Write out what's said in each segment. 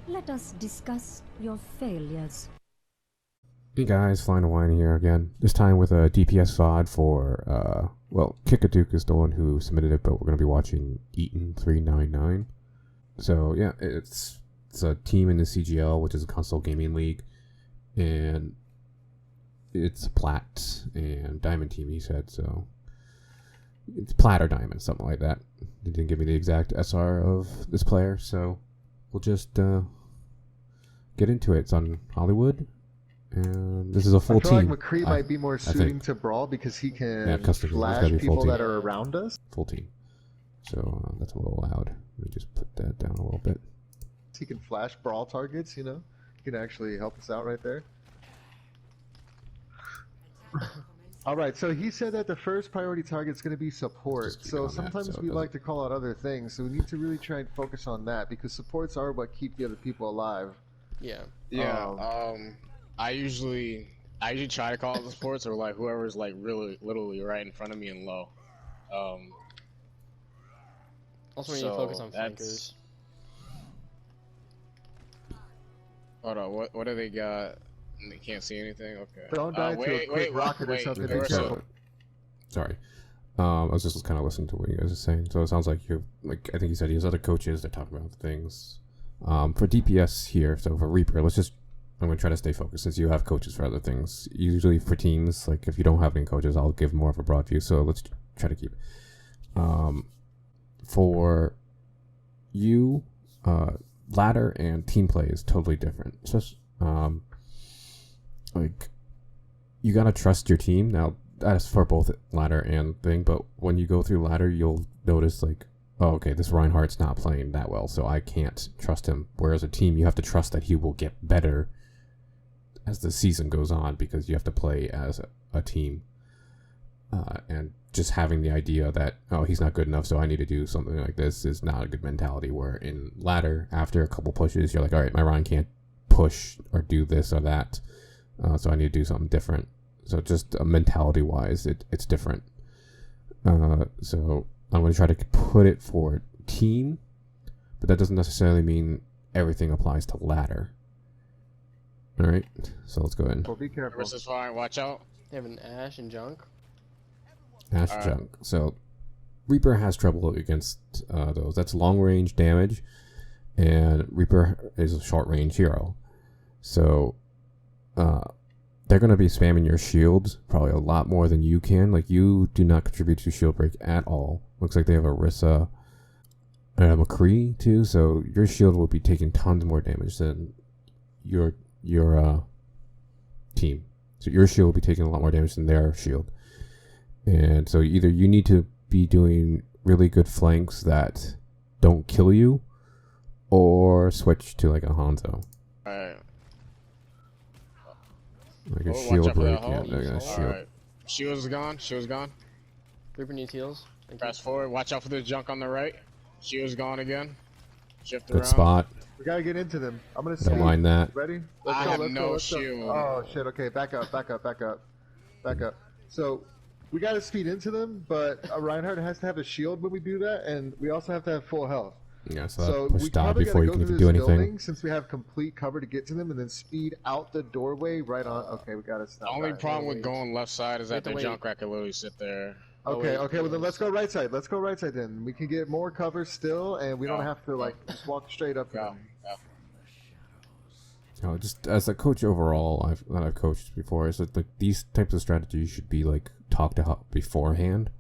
Let us discuss your failures. Hey guys, Flying to Wine here again. This time with a DPS Vod for, Kikaduke is the one who submitted it, but we're going to be watching Eton 399. So, yeah, it's a team in the CGL, which is a console gaming league, and it's Plat and Diamond team, he said, so it's Plat or Diamond, something like that. They didn't give me the exact SR of this player, so we'll just get into it. It's on Hollywood. And this is a full I feel team. like McCree might be more suiting to Brawl because he can flash people that are around us. Full team. So that's a little loud. Let me just put that down a little bit. He can flash Brawl targets, you know? He can actually help us out right there. Alright, so he said that the first priority target is going to be support. So sometimes we like to call out other things, so we need to really try and focus on that because supports are what keep the other people alive. Yeah. I usually try to call it the sports or like whoever's like really literally right in front of me and low. Also, when you focus on flankers. Hold on, what do they got? They can't see anything. Okay. Don't die to a quick rocket or something. Be careful. Sorry. I was just kind of listening to what you guys are saying. So it sounds like you're like I think he said he has other coaches that talk about things. For DPS here, so for Reaper, I'm going to try to stay focused since you have coaches for other things. Usually for teams, like if you don't have any coaches, I'll give more of a broad view. So let's try to keep for you, ladder and team play is totally different. It's just like you got to trust your team. Now that's for both ladder and thing, but when you go through ladder, you'll notice like, oh, okay, this Reinhardt's not playing that well, so I can't trust him. Whereas a team, you have to trust that he will get better as the season goes on because you have to play as a team. And just having the idea that, oh, he's not good enough, so I need to do something like this is not a good mentality. Where in ladder, after a couple pushes, you're like, all right, my Ryan can't push or do this or that, so I need to do something different. So just mentality-wise, it's different. So I'm going to try to put it for team, but that doesn't necessarily mean everything applies to ladder. Alright, so let's go ahead. Well, be careful. Versus fire, watch out. They have an Ash and Junk. Ash Junk. So Reaper has trouble against those. That's long range damage, and Reaper is a short range hero. So they're going to be spamming your shields probably a lot more than you can. Like, you do not contribute to shield break at all. Looks like they have Orisa and a McCree too, so your shield will be taking tons more damage than your team. So your shield will be taking a lot more damage than their shield. And so either you need to be doing really good flanks that don't kill you, or switch to like a Hanzo. Alright. Like a shield break, yeah, shield. Shield. Shield's gone, shield's gone. Reaper needs heals. Fast forward, watch out for the junk on the right. Shield's gone again. Shift Good around. spot. We gotta get into them. I'm gonna Don't mind that. Ready? I have no shield. Oh shit, okay, back up. So, we gotta speed into them, but Reinhardt has to have a shield when we do that, and we also have to have full health. Yeah, so push we die probably before you gotta can go even through do this anything. building since we have complete cover to get to them, and then speed out the doorway right on. Okay, we gotta stop. The only problem with going left side is that the wait. junk rack can literally sit there. Okay, well then let's go right side. Let's go right side then. We can get more cover still, and we don't have to like just walk straight up. Go. Just as a coach overall, I've coached before. Is that like these types of strategies should be like talked about beforehand.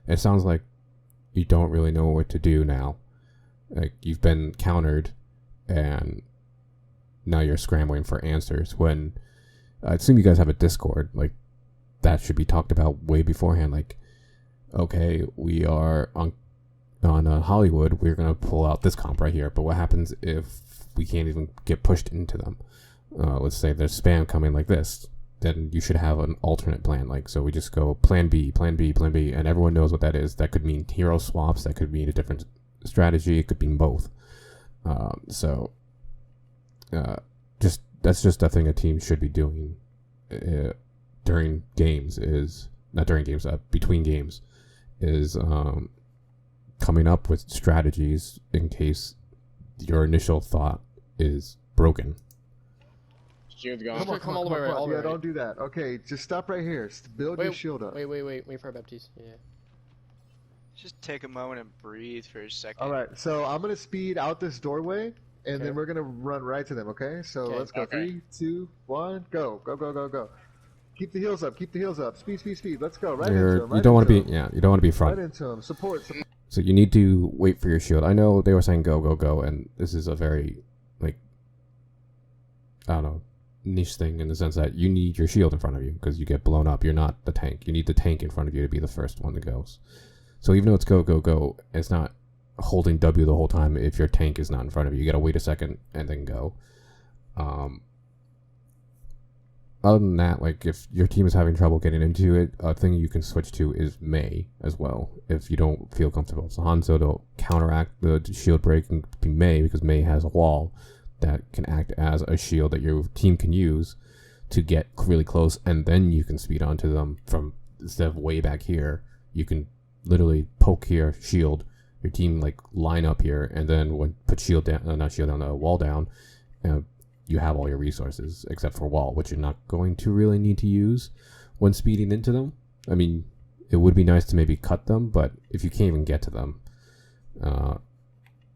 It sounds like you don't really know what to do now. Like you've been countered, and now you're scrambling for answers. When I assume you guys have a Discord, like that should be talked about way beforehand. Like, okay, we are on Hollywood. We're gonna pull out this comp right here. But what happens if we can't even get pushed into them? Let's say there's spam coming like this. Then you should have an alternate plan. Like, so we just go plan B, plan B, plan B, and everyone knows what that is. That could mean hero swaps. That could mean a different strategy. It could mean both. That's just a thing a team should be doing during games. Is not during games. Between games, is coming up with strategies in case your initial thought is broken. Shield's gone. Come all the way right, all the way Yeah, right. don't do that. Okay, just stop right here. Build your shield up. Wait for Baptiste. Yeah. Just take a moment and breathe for a second. All right, so I'm gonna speed out this doorway, and then we're gonna run right to them. Okay? So let's go. Okay. 3, 2, 1, go! Go! Go! Go! Go! Keep the heels up. Keep the heels up. Speed! Speed! Speed! Let's go. Right into them. You don't want to be. Yeah, you don't want to be front. Right into them. Support. So you need to wait for your shield. I know they were saying go, go, go, and this is a very, like, I don't know, niche thing in the sense that you need your shield in front of you because you get blown up. You're not the tank. You need the tank in front of you to be the first one that goes. So even though it's go, go, go, it's not holding W the whole time if your tank is not in front of you. You gotta wait a second and then go. Other than that, like, if your team is having trouble getting into it, a thing you can switch to is Mei as well, if you don't feel comfortable. So Hanzo, to counteract the shield break, can be Mei, because Mei has a wall that can act as a shield that your team can use to get really close, and then you can speed onto them from, instead of way back here, you can literally poke here, shield, your team, like, line up here, and then when put shield down, not shield down, the wall down, you have all your resources except for wall, which you're not going to really need to use when speeding into them. I mean, it would be nice to maybe cut them, but if you can't even get to them,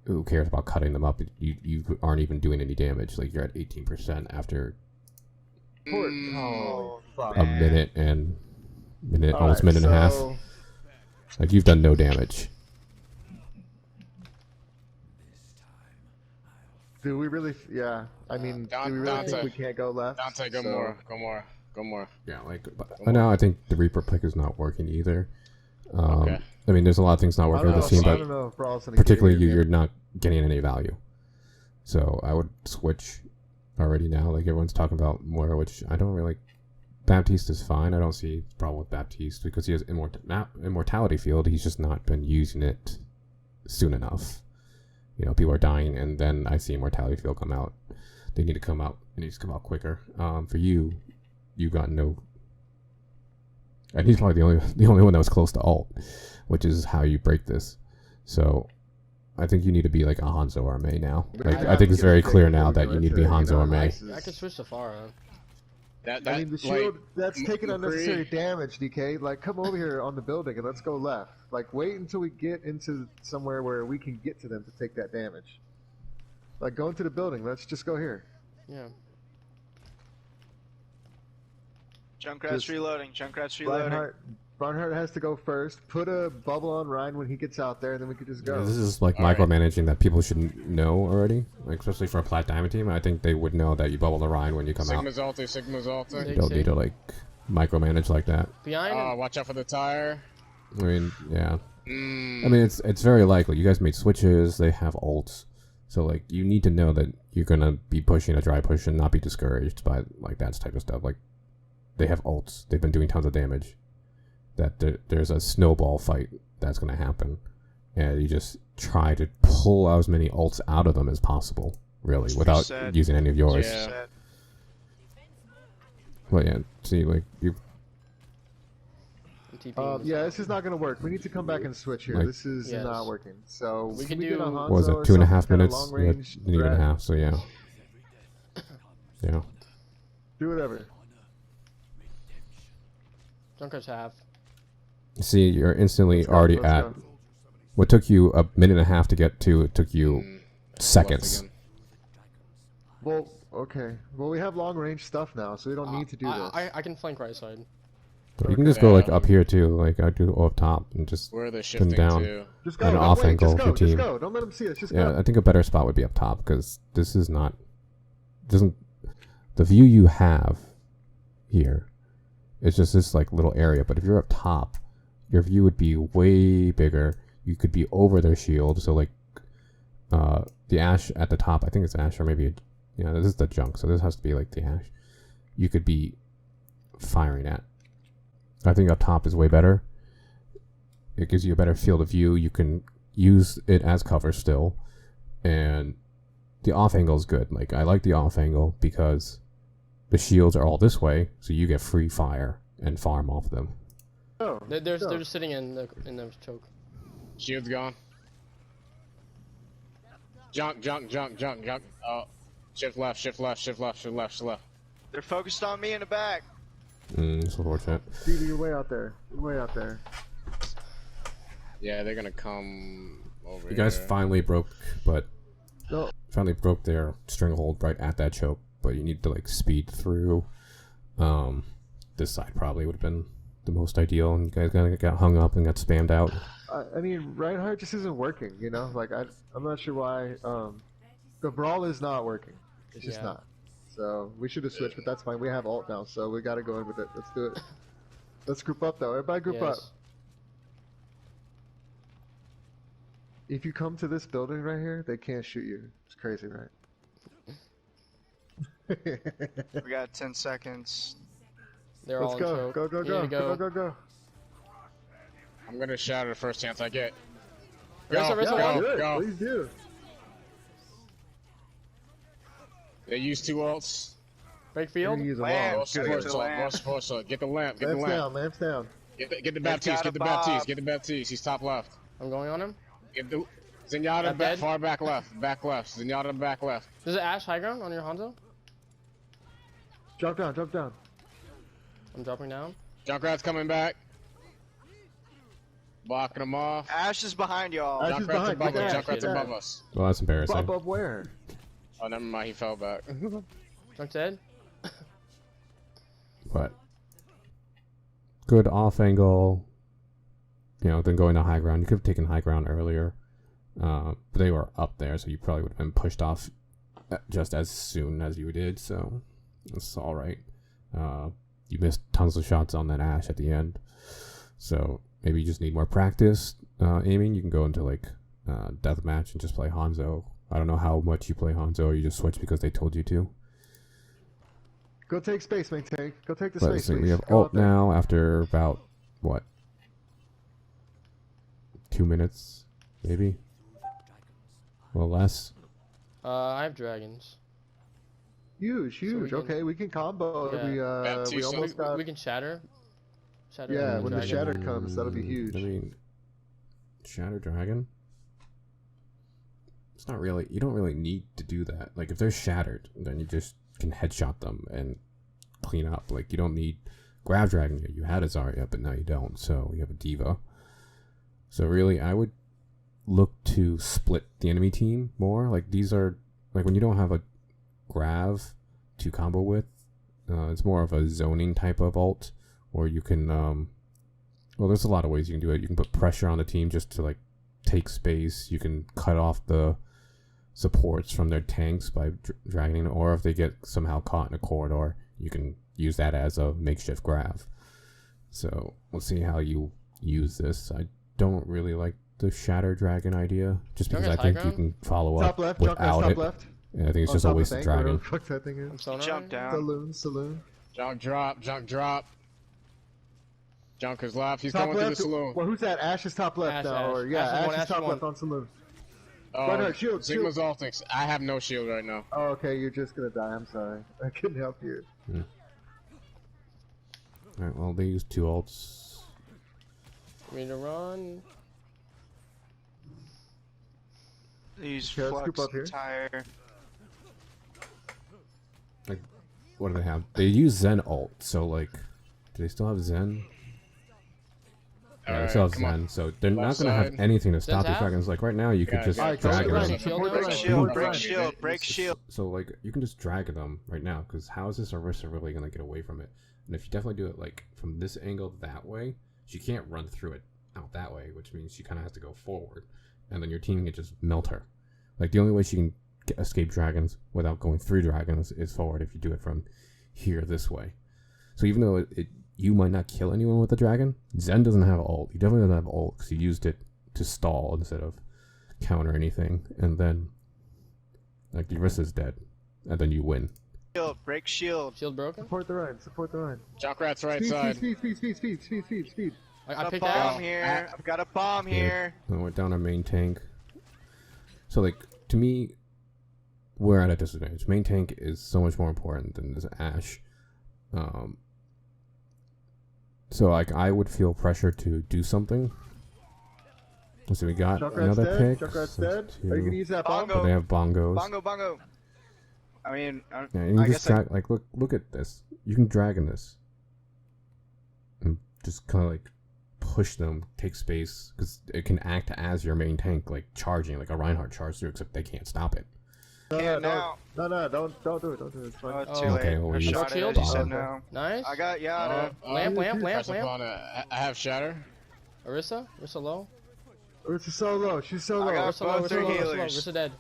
who cares about cutting them up? You aren't even doing any damage. Like, you're at 18% after Oh, fuck. a minute and almost Alright, minute and a half. so- Like, you've done no damage. Do we really? Yeah. I mean, do we really think we can't go left? Dante, go more. Yeah, like, but now I think the Reaper pick is not working either. Okay. I mean, there's a lot of things not I working don't with know, this team, I but don't know if Brawl's gonna particularly get you're not getting any value. So I would switch already now. Like, everyone's talking about more, which I don't really like. Baptiste is fine. I don't see a problem with Baptiste because he has immortality field. He's just not been using it soon enough. You know, people are dying, and then I see immortality field come out. They need to come out. It needs to come out quicker. For you got no. And he's probably the only one that was close to ult, which is how you break this. So I think you need to be like a Hanzo or a Mei now. Like, I think it's very clear now that you need to be Hanzo or Mei. I could switch to Pharah. I mean, the shield, that's taking unnecessary damage, DK. Like, come over here on the building and let's go left. Like, wait until we get into somewhere where we can get to them to take that damage. Like, go into the building. Let's just go here. Yeah. Junkrat's reloading. Junkrat's reloading. Barnhart has to go first. Put a bubble on Ryan when he gets out there, and then we can just go. Yeah, this is like micromanaging that people should know already, like, especially for a Plat Diamond team. I think they would know that you bubble the Rhine when you come Sigma's out. Sigma's ulti. You don't need to like micromanage like that. Behind. Watch out for the tire. I mean, yeah. I mean, it's very likely. You guys made switches. They have ults, so like you need to know that you're gonna be pushing a dry push and not be discouraged by like that type of stuff. Like, they have ults. They've been doing tons of damage. That there's a snowball fight that's going to happen, and you just try to pull as many ults out of them as possible, really, without using any of yours. Yeah. Well, yeah, see, like, you... Yeah, this is not going to work. We need to come back and switch here. Like, this is not working. So we can get a do... Hanzo What was it, or 2.5 some minutes? kind of long-range An even threat. half, so yeah. Yeah. Do whatever. Junkrat's half. See, you're instantly already let's at... go. What took you a minute and a half to get to, it took you seconds. Well, okay. Well, we have long-range stuff now, so we don't need to do this. I can flank right side. You can just go, like, up here, too. Like, I do up top and just Where are they come shifting down. to? Just go. an Don't off wait. angle Just of go. your Just team. go. Don't let them see us. Just Yeah, go. I think a better spot would be up top, because this is not... doesn't... The view you have here is just this, like, little area, but if you're up top, your view would be way bigger. You could be over their shield, so, like, the Ashe at the top, I think it's Ashe, or maybe... this is the junk, so this has to be, like, the Ashe. You could be firing at. I think up top is way better. It gives you a better field of view. You can use it as cover still. And the off angle is good. Like, I like the off angle because the shields are all this way, so you get free fire and farm off them. Go. They're Go. just sitting in the choke. Shield's gone. Junk. Oh. Shift left, shift left, shift left, shift left, shift left. They're focused on me in the back. It's unfortunate. Stevie, you're way out there. You're way out there. Yeah, they're gonna come over You guys here. finally broke, but No. finally broke their stranglehold right at that choke. But you need to like speed through. This side probably would have been the most ideal, and you guys got hung up and got spammed out. I mean, Reinhardt just isn't working, you know? Like, I'm not sure why. The brawl is not working. It's just not. So, we should have switched, but that's fine. We have ult now, so we gotta go in with it. Let's do it. Let's group up, though. Everybody group up. If you come to this building right here, they can't shoot you. It's crazy, right? We got 10 seconds. They're Let's all go. in choke. Go, go, You go. need to Go, go, go. I'm gonna shatter the first chance I get. Raise it, raise it, Yeah, one. do it. go. Please do. They use 2 ults. Break You're field. gonna use a Lamp. wall. Go Gotta get support the assault, lamp. go support assault. Get the lamp, get the Lamps lamp. down, lamps down. Get the They've Baptiste, got get the a Bob. Baptiste, get the Baptiste. He's top left. I'm going on him. Get the Zenyatta That back, dead? far back left, back left. Zenyatta back left. There's an Ash high ground on your Hanzo. Drop down, drop down. I'm dropping down. Junkrat's coming back. Blocking him off. Ash is behind y'all. Ash is Junkrat's behind. above Get us. Ash, Junkrat's get above Ash. us. Well, that's embarrassing. Above where? Oh, never mind. He fell back. Junk's dead. But good off angle. You know, then going to high ground. You could have taken high ground earlier. But they were up there, so you probably would have been pushed off just as soon as you did, so it's alright. You missed tons of shots on that Ash at the end. So maybe you just need more practice aiming. You can go into like deathmatch and just play Hanzo. I don't know how much you play Hanzo, or you just switch because they told you to. Go take space, main tank. Go take the But space, so please. we have Go ult out there. now after about, what, 2 minutes, maybe? Well, less. I have dragons. Huge, huge. can- Okay, we can combo. Yeah. We almost got. We can shatter. Shatter. Yeah, the when the dragon. shatter comes, that'll be huge. I mean, Shatter Dragon? It's not really, you don't really need to do that. Like, if they're shattered, then you just can headshot them and clean up. Like, you don't need Grab Dragon yet. You had a Zarya, but now you don't, so you have a Diva. So really, I would look to split the enemy team more. Like, these are, like, when you don't have a Grav to combo with, it's more of a zoning type of ult, or you can, well, there's a lot of ways you can do it. You can put pressure on the team just to, like, take space. You can cut off the supports from their tanks by dragging, or if they get somehow caught in a corridor, you can use that as a makeshift Grav. So, let's see how you use this. I don't really like the Shatter Dragon idea, just because I Junkrat's think high you ground? can follow Top up left, without top it. left. And I think it's On just a top of waste the of tank, whatever dragon. the fuck that thing I'm is. sonar. Jump down. Saloon, saloon. Junk drop, junk drop. Junker's left. He's Top going to the left. saloon. Well, who's that? Ash is top left Ash, now. Ash. Or, yeah, Ash is one, Ash is Ash is top one. left on saloon. Oh, Reinhardt, shield, Sigma's ulting. I have no shield right now. Oh, okay, you're just gonna die. I'm sorry. I couldn't help you. Alright, well, they use 2 ults. Me to run. Use Okay, let's flux scoop up here. tire. Like, what do they have? They use Zen ult, so, like, do they still have Zen? Yeah, they Alright, still have come on. Zen, so they're not Left going to have side. anything to stop Zen's these out? dragons. Like, right now, you could Yeah, just yeah. Alright, drag go them. right, Shield, support go the right. right, Shield, support the break right. shield, break shield. So, like, you can just drag them right now, because how is this or Rissa really going to get away from it? And if you definitely do it, like, from this angle that way, she can't run through it out that way, which means she kind of has to go forward. And then your team can just melt her. Like, the only way she can escape dragons without going through dragons is forward if you do it from here this way. So even though you might not kill anyone with the dragon, Zen doesn't have ult. He definitely doesn't have ult because he used it to stall instead of counter anything. And then, like, Yurissa's dead. And then you win. Shield, break shield. Shield broken. Support the right, support the right. Junkrat's right Speed, side. speed, speed, speed, speed, speed, speed, speed. I Got a picked bomb out. here. I've got a bomb here. And went down our main tank. So, like, to me, we're at a disadvantage. Main tank is so much more important than this Ashe. So, like, I would feel pressure to do something. So we got Junkrat's another dead. pick. Junkrat's so dead. two. Are you gonna use that bomb? Bongo. But they have bongos. Bongo, bongo. mean, Yeah, you I can just guess drag. Like, look at this. You can drag in this, and just kind of like push them, take space, because it can act as your main tank, like charging, like a Reinhardt charge through, except they can't stop it. No, now. don't do it. It's fine. Oh, it's Oh, too okay, late. well, I you shot it shield? as you said Bomb. no. Nice. I got Yada. Lamp. Press up on it. I have shatter. Orisa low. She's so low. She's so low. I got Orisa low. both their Orisa low. healers. Orisa dead.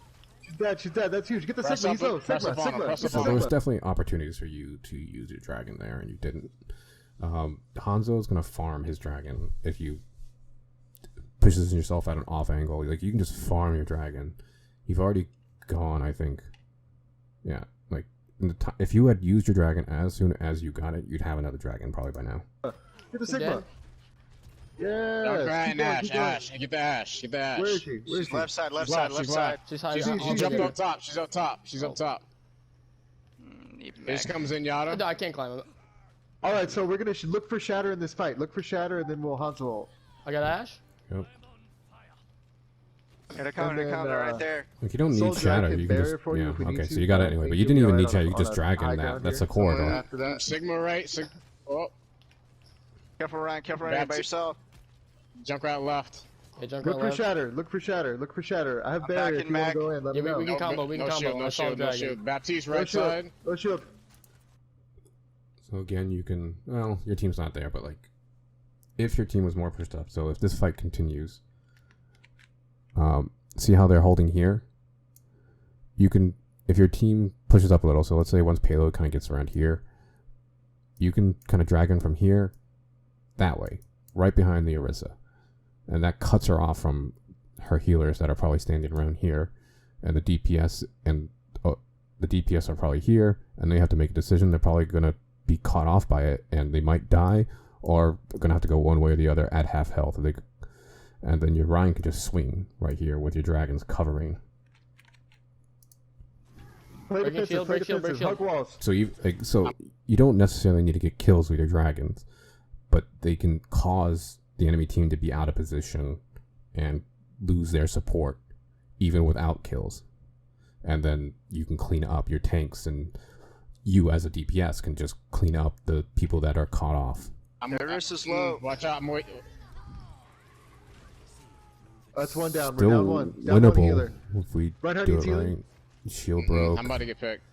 She's dead. That's huge. Get the Press Sigma. up He's low. on- press Sigma. up on him, press up So on there was him. definitely opportunities for you to use your dragon there, and you didn't. Hanzo is gonna farm his dragon if you position yourself at an off angle. Like, you can just farm your dragon. You've already gone, I think. Yeah, like if you had used your dragon as soon as you got it, you'd have another dragon probably by now. Get the Sigma. Dead. Yeah. Don't cry and Ash. Get the Ash. Where is she? She's left side, left She's side, left, left she's side. left. She's high. She jumped up top. She's up top. She's up top. Need Here she comes in, Yada. I can't climb him. All right, so we're gonna look for Shatter in this fight. Look for Shatter, and then we'll Hanzo ult. I got Ash. Yep. They're coming, they're coming, they're right there. Like, you don't need Soldier, I shatter. can You can barrier just for you yeah. if we need Okay, to. so you got it anyway, but you didn't even need shatter. You can just drag in that. That's a corridor. After that, Sigma right. Oh, Careful, Ryan, by Bad yourself. Junkrat left. Hey, Junkrat look for left. Shatter. Look for Shatter. Look for Shatter. I have I'm barrier. back If in you want Mac. to go in, let Yeah, me know. we can combo. We can combo. Shield, I no saw shield, no dragon. shield. Baptiste No right shield. side. No shield. So again, you can. Well, your team's not there, but like, if your team was more pushed up. So if this fight continues, see how they're holding here. You can, if your team pushes up a little. So let's say once payload kind of gets around here, you can kind of drag in from here, that way, right behind the Orisa, and that cuts her off from her healers that are probably standing around here, and the DPS the DPS are probably here, and they have to make a decision. They're probably gonna be caught off by it, and they might die, or they're gonna have to go one way or the other at half health. And then your Ryan can just swing right here with your dragons covering. Play Breaking defensive. shield, Play break shield, break defensive. shield. Hug walls. So you don't necessarily need to get kills with your dragons, but they can cause the enemy team to be out of position and lose their support even without kills. And then you can clean up your tanks, and you as a DPS can just clean up the people that are caught off. Their wrist is low. Watch out, Moy. That's one down. Still We're down one. Down one winnable healer. if we Reinhardt do needs it healing. right. Shield broke. I'm about to get picked.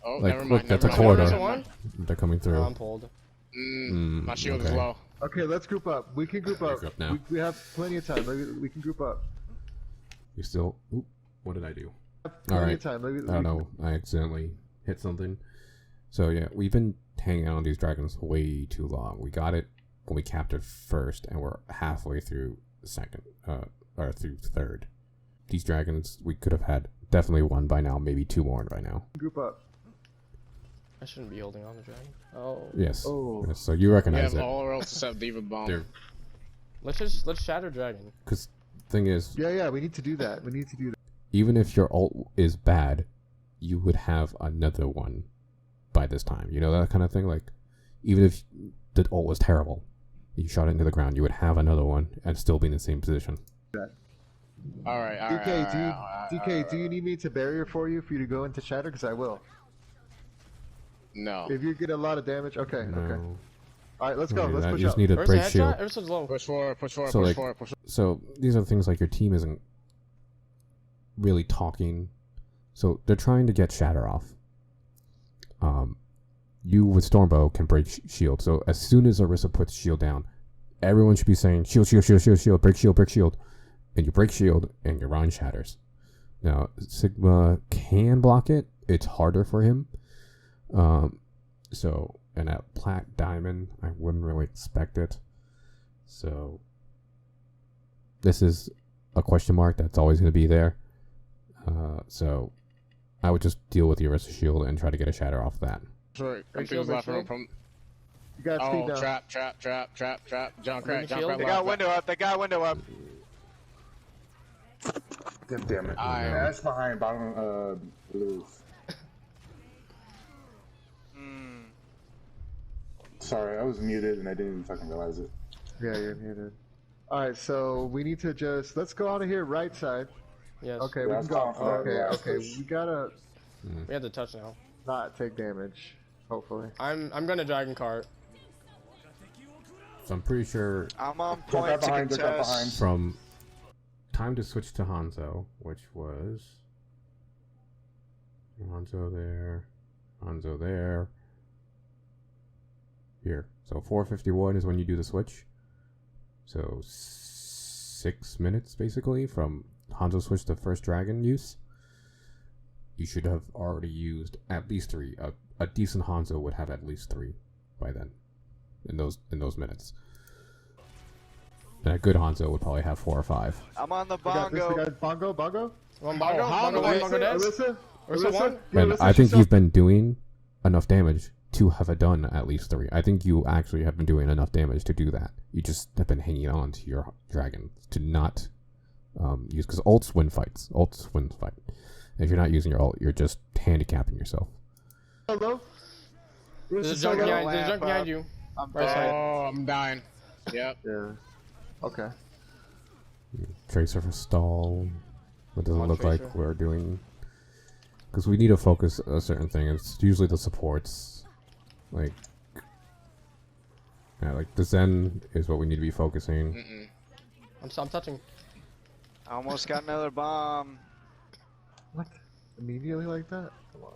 Oh, Like, never look, mind. that's never a mind, corridor. never mind. They're coming through. Oh, I'm pulled. My shield is okay. low. Okay, let's group up. We can group up. Group up now. We have plenty of time. Maybe we can group up. You still... Oop, what did I do? Plenty Alright. of time. Maybe I don't know. I accidentally hit something. So yeah, we've been hanging out on these dragons way too long. We got it when we captured first, and we're halfway through second, or through third. These dragons, we could have had definitely one by now, maybe two more by now. Group up. I shouldn't be holding on the dragon. Oh. Yes. Oh. Yes, so you We recognize have it. all else except Diva Bomb. They're- Let's shatter dragon. Because thing is, Yeah, we need to do that. We need to do that. even if your ult is bad, you would have another one by this time. You know, that kind of thing? Like, even if the ult was terrible, you shot it into the ground, you would have another one and still be in the same position. All right, all right. DK, do you need me to barrier for you to go into Shatter? Because I will. No. If you get a lot of damage, okay. No. All right, let's go. Don't do Let's that. push You just up. need a Where's break the shield. headshot? Orisa's low. Push forward, push forward, So, push like- forward, push forward. So these are things like your team isn't really talking. So they're trying to get Shatter off. You with Stormbow can break shield. So as soon as Orisa puts shield down, everyone should be saying shield, shield, shield, shield, shield, break shield, break shield. And you break shield and your Rhine shatters. Now Sigma can block it. It's harder for him. So and at Plat Diamond, I wouldn't really expect it. So this is a question mark that's always going to be there. So I would just deal with the Orisa shield and try to get a shatter off that. Sorry, come Break through shield, the left break room from. You got speed Oh, down. trap. Junkrat, Breaking shield. Junkrat They left. got window up, they got window up. Damn it. I- That's behind bottom blue. Sorry, I was muted and I didn't even fucking realize it. Yeah, you're muted. All right, so we need to just let's go out of here, right side. Yes. Okay, Yeah, we I can was go. calling for that Okay, last okay, push. we gotta. We have to touch now. not take damage. Hopefully. I'm gonna dragon cart. So I'm pretty sure I'm on Go point to behind, go behind. contest. from time to switch to Hanzo, which was Hanzo there, here. So 4:51 is when you do the switch. So 6 minutes basically from Hanzo switch to first dragon use. You should have already used at least 3. A decent Hanzo would have at least 3 by then. In those minutes. And a good Hanzo would probably have 4 or 5. I'm on the We got this. We bongo. got bongo. Bongo. One bongo, how bongo do one, I bongo say dead. Alyssa. Ursa one. Yeah, And Alyssa, I think she's you've been doing enough damage to have done at least 3. I think you actually have been doing enough damage to do that. You just have been hanging on to your dragon to not use, because ults win fights. Ults win fight. If you're not using your ult, you're just handicapping yourself. Hello. There's a Alyssa junk solo. behind. There's a junk behind you. I'm Right side. Oh, I'm dying. Yep. Yeah. Okay. Tracer for stall. It doesn't On look Tracer. like we're doing, because we need to focus a certain thing. It's usually the supports, like the Zen is what we need to be focusing. Mm-mm. I'm touching. I almost got another bomb. What? Immediately like that? Come on.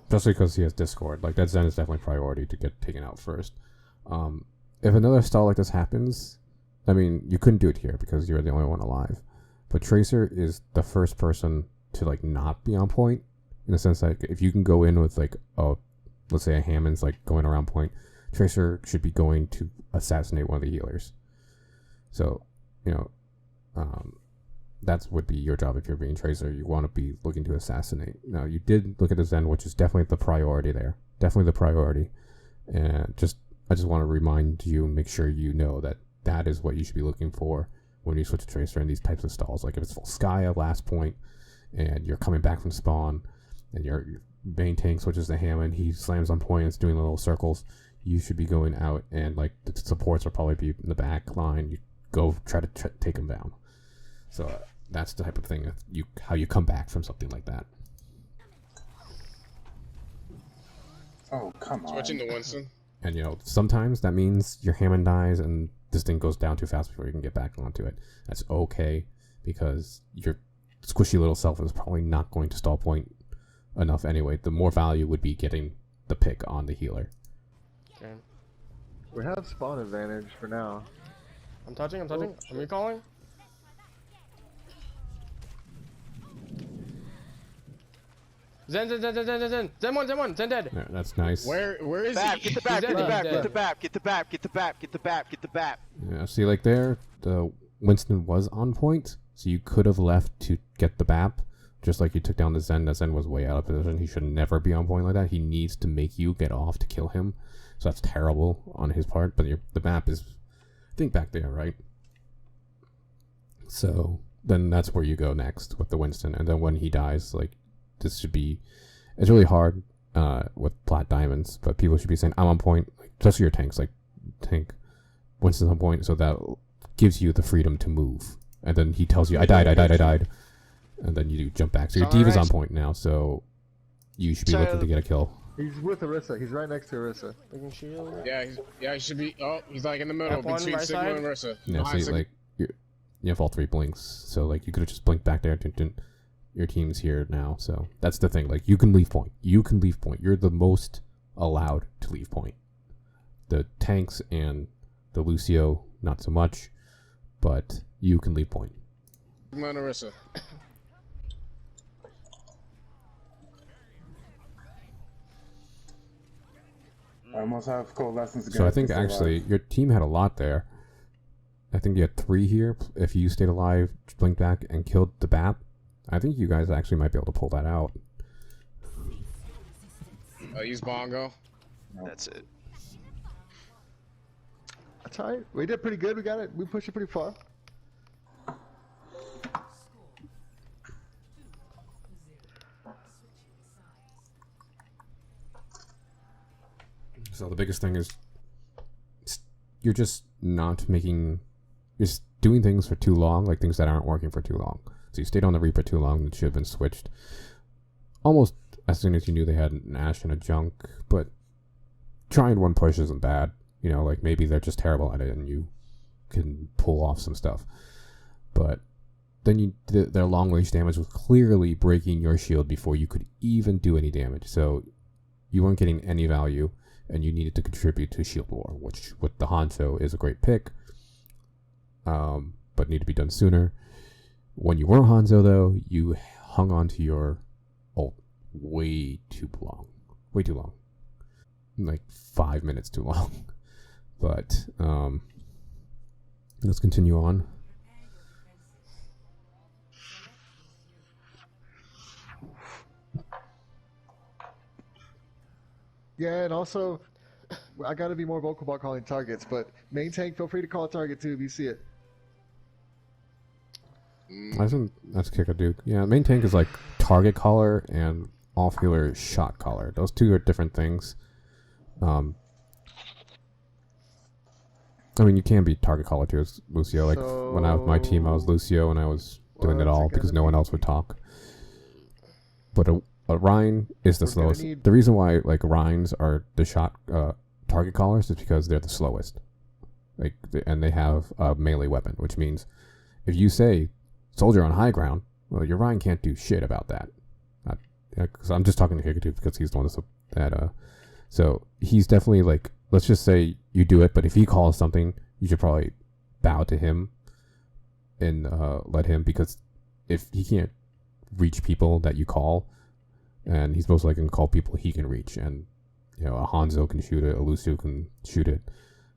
Especially because he has Discord. Like, that Zen is definitely priority to get taken out first. If another stall like this happens, I mean, you couldn't do it here because you're the only one alive. But Tracer is the first person to, like, not be on point. In the sense, like, if you can go in with, like, let's say a Hammond's, like, going around point, Tracer should be going to assassinate one of the healers. So, you know, that would be your job if you're being Tracer. You want to be looking to assassinate. Now, you did look at the Zen, which is definitely the priority there. Definitely the priority. And I just want to remind you, make sure you know that that is what you should be looking for when you switch to Tracer in these types of stalls. Like if it's full Skya, last point, and you're coming back from spawn, and your main tank switches to Hammond, he slams on point, and it's doing little circles, you should be going out, and like the supports will probably be in the back line. You go try to take them down. So that's the type of thing how you come back from something like that. Oh, come on. Switching to Winston. And you know, sometimes that means your Hammond dies and this thing goes down too fast before you can get back onto it. That's okay, because your squishy little self is probably not going to stall point enough anyway. The more value would be getting the pick on the healer. Okay. We have spawn advantage for now. I'm touching. I'm recalling. Zen one, Zen dead. Yeah, that's nice. Where is Back, he? get the back, He's get the dead, back, he's get the dead. back, get the back, get the back, get the back, get the back. Yeah, see, like there, the Winston was on point, so you could have left to get the BAP, just like you took down the Zen. The Zen was way out of position. He should never be on point like that. He needs to make you get off to kill him, so that's terrible on his part. But the BAP is, I think, back there, right? So then that's where you go next with the Winston, and then when he dies, like, this should be, it's really hard with Plat diamonds, but people should be saying, I'm on point, like, especially your tanks, like tank Winston's on point, so that gives you the freedom to move. And then he tells you, I died. And then you jump back. So your Diva's on point now, so you should be looking to get a kill. He's with Orisa. He's right next to Orisa. Looking shield. Yeah, he should be. Oh, he's like in the middle F1 between right Sigma side. and Ursa. Yeah, Behind see, Sigma. like, you have all 3 blinks, so, like, you could have just blinked back there. Your team's here now, so that's the thing. Like, you can leave point. You're the most allowed to leave point. The tanks and the Lucio, not so much, but you can leave point. Sigma and Ursa. I almost have coalescence again. So I think actually your team had a lot there. I think you had 3 here. If you stayed alive, blinked back, and killed the BAP, I think you guys actually might be able to pull that out. Use Bongo. That's it. That's alright. We did pretty good. We got it. We pushed it pretty far. So the biggest thing is you're just not making, you're just doing things for too long, like things that aren't working for too long. So you stayed on the Reaper too long, it should have been switched. almost as soon as you knew they had an Ashe and a Junk, but trying one push isn't bad. You know, like maybe they're just terrible at it and you can pull off some stuff. But then their long range damage was clearly breaking your shield before you could even do any damage. So you weren't getting any value and you needed to contribute to shield war, which with the Hanzo is a great pick, but need to be done sooner. When you were Hanzo, though, you hung on to your ult way too long. Way too long. Like 5 minutes too long. But let's continue on. Yeah, and also, I gotta be more vocal about calling targets, but main tank, feel free to call a target too if you see it. I think that's Kikaduke. Yeah, main tank is like target caller and off healer shot caller. Those two are different things. I mean, you can be target caller too as Lucio. Like when I was my team, I was Lucio and I was doing it all because no one else would talk. But a Rhine is the slowest. The reason why like Rhines are the shot target callers is because they're the slowest. Like and they have a melee weapon, which means if you say soldier on high ground, well, your Rhine can't do shit about that. Because I'm just talking to Kikaduke because he's the one that so he's definitely like, let's just say you do it, but if he calls something, you should probably bow to him and let him, because if he can't reach people that you call, and he's most likely going to call people he can reach, and you know, a Hanzo can shoot it, a Lucio can shoot it,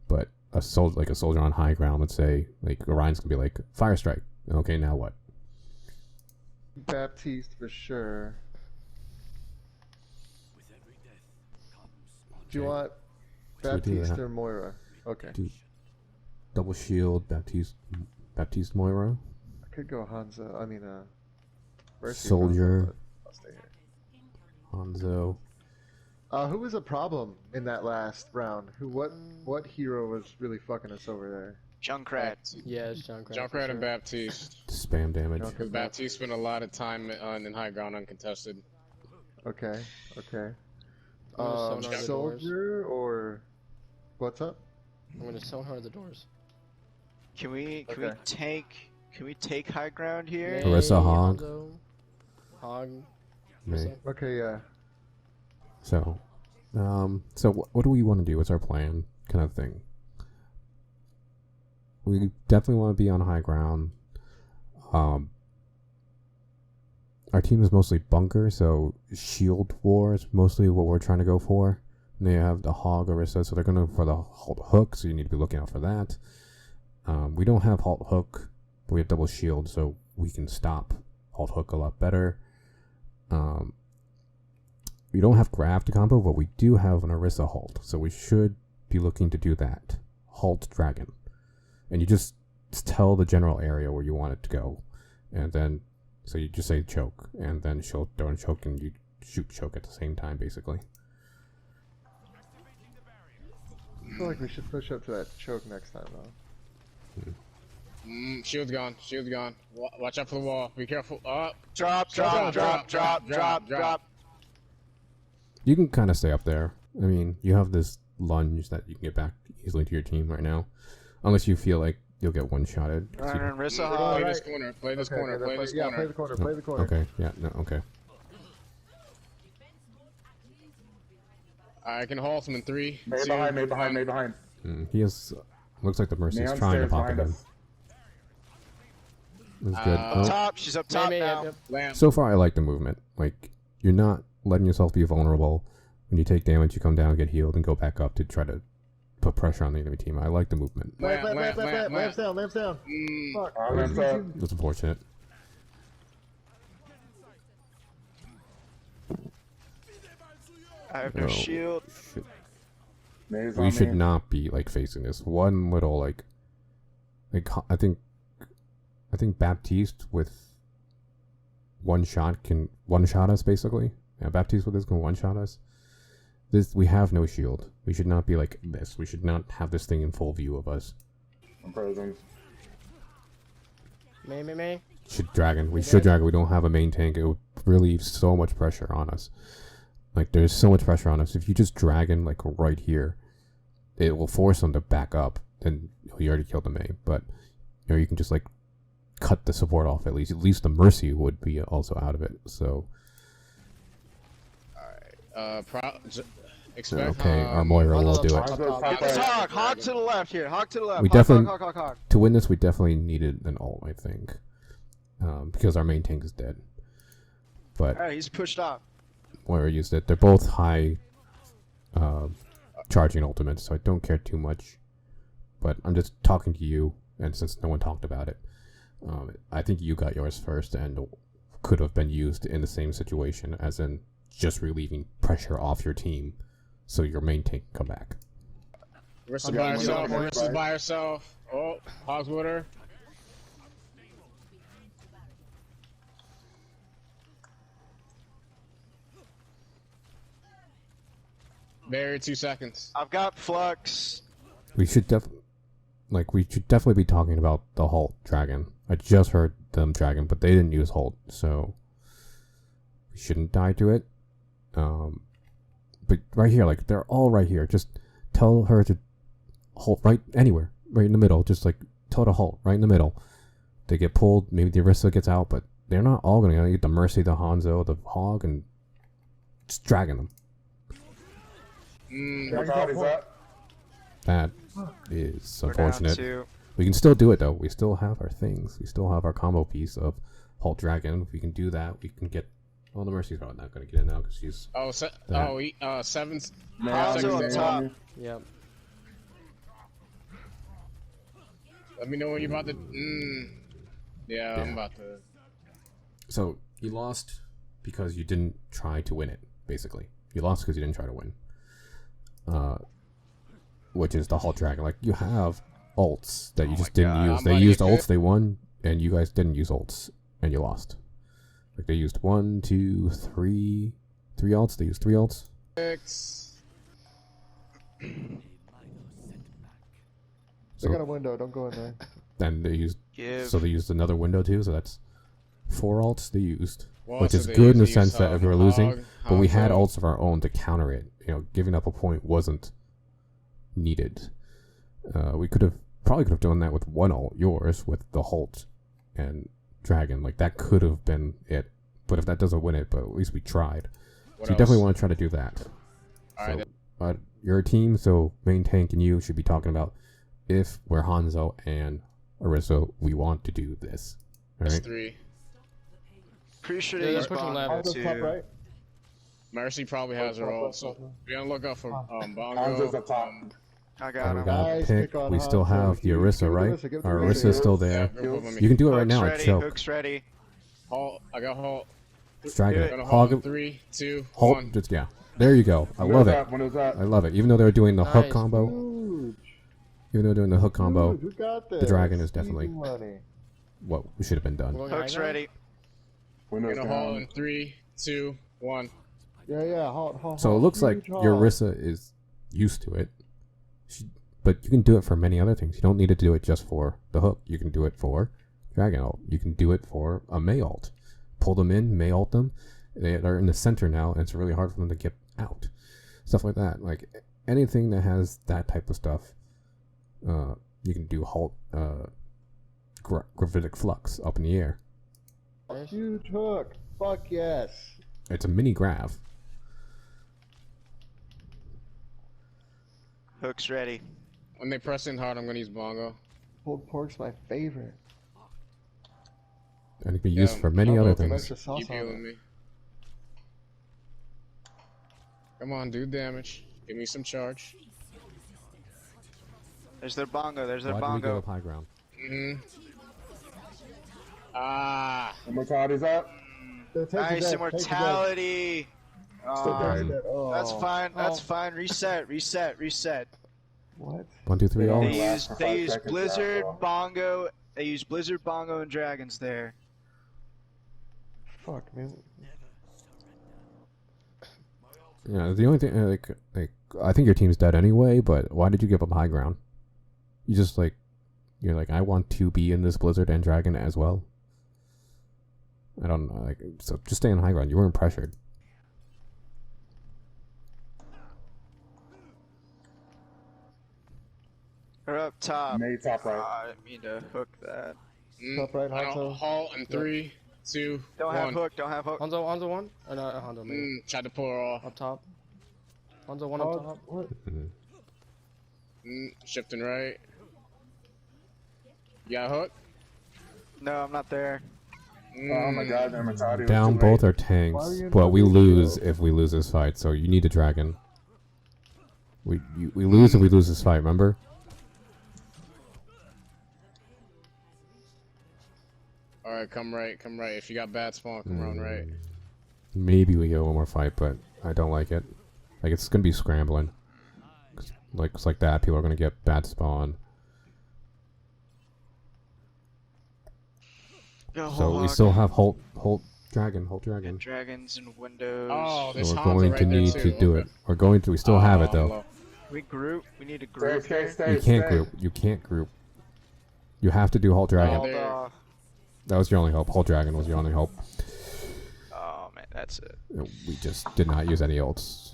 but a soldier on high ground, let's say, like Orion's gonna be like fire strike. Okay, now what? Baptiste for sure. Do you want Baptiste or Moira? Okay. Double shield, Baptiste Moira. I could go Hanzo. I mean, Soldier. Hanzo, I'll stay here. Hanzo. Who was a problem in that last round? What hero was really fucking us over there? Junkrat. Yeah, it's Junkrat. Junkrat and Baptiste. Spam damage. Because Baptiste spent a lot of time in high ground uncontested. Okay. Soldier or what's up? I'm gonna sonar the doors. Can we take high ground here? Orisa Hog. Hog. May. Okay, yeah. So what do we want to do? What's our plan? Kind of thing. We definitely want to be on high ground. Our team is mostly bunker, so shield war is mostly what we're trying to go for. And they have the Hog Orisa, so they're going to go for the halt hook, so you need to be looking out for that. We don't have halt hook, but we have double shield, so we can stop halt hook a lot better. We don't have grab to combo, but we do have an Orisa halt, so we should be looking to do that. Halt dragon. And you just tell the general area where you want it to go, and then so you just say choke, and then she'll throw in choke, and you shoot choke at the same time, basically. I feel like we should push up to that choke next time, though. Shield's gone. Watch out for the wall. Be careful. Drop. You can kind of stay up there. I mean, you have this lunge that you can get back easily to your team right now, unless you feel like you'll get one-shotted. Play this corner. Play this corner. Yeah, play the corner. Okay, yeah, no, okay. I can halt him in 3. Made behind. He has. Looks like the Mercy's trying to pop it in. That's good. Up top. She's up top now. So far, I like the movement. Like, you're not letting yourself be vulnerable. When you take damage, you come down, get healed, and go back up to try to put pressure on the enemy team. I like the movement. Lamps down. Fuck. That's unfortunate. I have no shield. Shit. We should not be like facing this. One little like I think Baptiste with one shot can one-shot us basically. Yeah, Baptiste with this can one-shot us. We have no shield. We should not be like this. We should not have this thing in full view of us. I'm frozen. Me. Should dragon. We should dragon. We don't have a main tank. It would relieve so much pressure on us. Like, there's so much pressure on us. If you just Dragon, like, right here, it will force them to back up. And you already killed the Mei. But, you know, you can just, like, cut the support off at least. At least the Mercy would be also out of it. So... Expect, okay, our Moira will do it. Get the hog to the left here. Hog to the left. We Hog, definitely, hog. to win this, we definitely needed an ult, I think. Because our main tank is dead. But Alright, he's pushed off. Moira used it. They're both high charging ultimates, so I don't care too much. But I'm just talking to you, and since no one talked about it, I think you got yours first, and could have been used in the same situation, as in just relieving pressure off your team, so your main tank can come back. Marissa by herself. Marissa's by herself. Oh, Hog's with her. Barrier 2 seconds. I've got Flux. We should definitely be talking about the Halt Dragon. I just heard them Dragon, but they didn't use Halt, so we shouldn't die to it. But right here, like, they're all right here. Just tell her to halt right anywhere, right in the middle. Just like tell her to halt right in the middle. They get pulled. Maybe the Orisa gets out, but they're not all going to get the Mercy, the Hanzo, the Hog, and just dragging them. That is unfortunate. We can still do it though. We still have our things. We still have our combo piece of Halt Dragon. If we can do that, we can get. Well, the Mercy's probably not going to get in now because she's. Seven's. Hanzo up top. Yep. Let me know when you're about to. Yeah, I'm about to. So you lost because you didn't try to win it. Basically, you lost because you didn't try to win. Which is the Halt Dragon. Like, you have ults that you just didn't use. They used ults, they won, and you guys didn't use ults, and you lost. Like, they used 1, 2, 3 ults. They used 3 ults. 6. They got a window. Don't go in there. Then they used. So they used another window too. So that's 4 ults they used, which is so good in the sense that if we were losing, but we had ults of our own to counter it. You know, giving up a point wasn't needed. We probably could have done that with 1 ult, yours, with the Halt and Dragon. Like, that could have been it. But if that doesn't win it, but at least we tried. So you definitely want to try to do that. So, you're a team, so main tank and you should be talking about if we're Hanzo and Orisa, we want to do this. All right? 3. Pretty sure they use pushing Bongo left. too. Mercy probably has her ult, so be on the lookout for Bongo. Hanzo's up top. I got We him. got Nice pick. pick on We still Hanzo. have the Give Orisa, it right? Orisa, give it Our to Orisa Orisa. is still there. You can do it right now. Hook's It's choke. Hook's ready. Halt. I got Halt. It's Dragon. Gonna Hog. halt in 3, 2, Halt. 1. Just, yeah. There you go. I love it. I love it. Even though they were doing the hook Nice. combo, Huge. even though they're doing the hook combo, Huge. We got this. the Dragon is Easy definitely money. what should have been done. Hook's ready. Windows Gonna halt in down. 3, 2, 1. Yeah. Halt. So it looks like your Orisa is used to it. But you can do it for many other things. You don't need to do it just for the hook. You can do it for Dragon ult. You can do it for a Mei ult. Pull them in, Mei ult them. They are in the center now, and it's really hard for them to get out. Stuff like that. Like, anything that has that type of stuff, you can do halt, gravitic flux up in the air. Huge hook. Fuck yes. It's a mini grav. Hook's ready. When they press in hard, I'm gonna use Bongo. Pulled pork's my favorite. And it can be used for many I'll other open things. Extra sauce Keep on healing it. me. Come on, do damage. Give me some charge. There's their Bongo. There's their Why do we go Bongo. up high ground? Immortality's up. Nice immortality. Still dead. Oh. That's fine. That's fine. Reset. What? 1, 2, 3, all. They last use for 5 seconds Blizzard, after. Bongo. They use Blizzard, Bongo, and Dragons there. Fuck, man. Yeah, the only thing, like, I think your team's dead anyway, but why did you give up high ground? You just, like, you're like, I want to be in this Blizzard and Dragon as well. I don't know. Like, so just stay on high ground. You weren't pressured. Or up top. Maybe top right. I didn't mean to hook that. Top right, Hanzo. Halt in 3, 2, Don't 1. have hook, don't have hook. Hanzo 1? Or no, Hanzo maybe. Tried to pull her off. Up top. Hanzo 1 up top. What? Shifting right. You got a hook? No, I'm not there. Oh my god, their mentality was Down too both late. are tanks, Why are you in but we the video? lose if we lose this fight. So you need a dragon. We lose if we lose this fight. Remember? All right, come right. If you got bad spawn, come around right. Maybe we get one more fight, but I don't like it. Like, it's gonna be scrambling. Like, it's like that. People are gonna get bad spawn. Go So we hog. still have Holt Dragon. And dragons and windows. Oh, there's So we're Hanzo going right to there need too. to do it. We're going to. We still have it though. low. We group. We need to Stay, group stay, here. stay, You can't stay. group. You can't group. You have to do Holt Dragon. Hold there. off. That was your only hope. Holt Dragon was your only hope. Oh man, that's it. We just did not use any ults.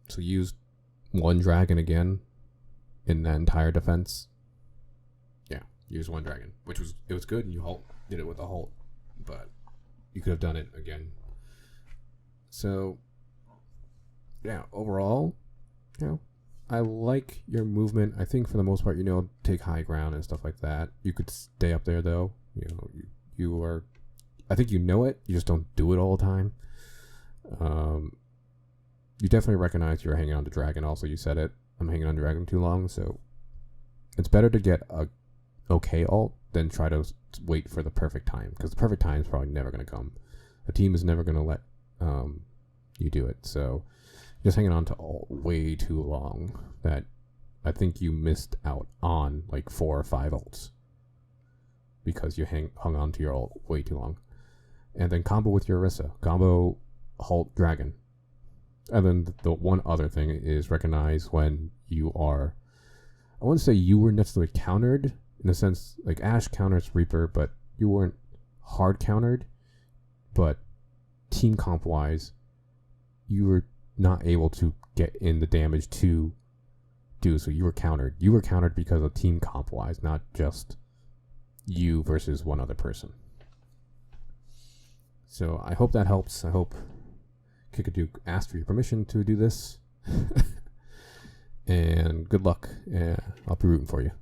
So use one dragon again in that entire defense. Yeah, use one dragon, which was good, and you did it with a Holt, but you could have done it again. So yeah, overall, I like your movement. I think for the most part, take high ground and stuff like that. You could stay up there though. You are. I think you know it. You just don't do it all the time. You definitely recognize you're hanging on to dragon. Also, you said it. I'm hanging on dragon too long, so it's better to get a okay ult than try to wait for the perfect time, because the perfect time is probably never going to come. A team is never going to let you do it. So just hanging on to ult way too long that I think you missed out on like 4 or 5 ults because you hung on to your ult way too long. And then combo with your Orisa. Combo Halt Dragon. And then the one other thing is recognize when you are... I wouldn't say you were necessarily countered, in a sense, like Ashe counters Reaper, but you weren't hard countered. But team comp-wise, you were not able to get in the damage to do, so you were countered. You were countered because of team comp-wise, not just you versus one other person. So I hope that helps. I hope Kikaduke asked for your permission to do this. And good luck. I'll be rooting for you.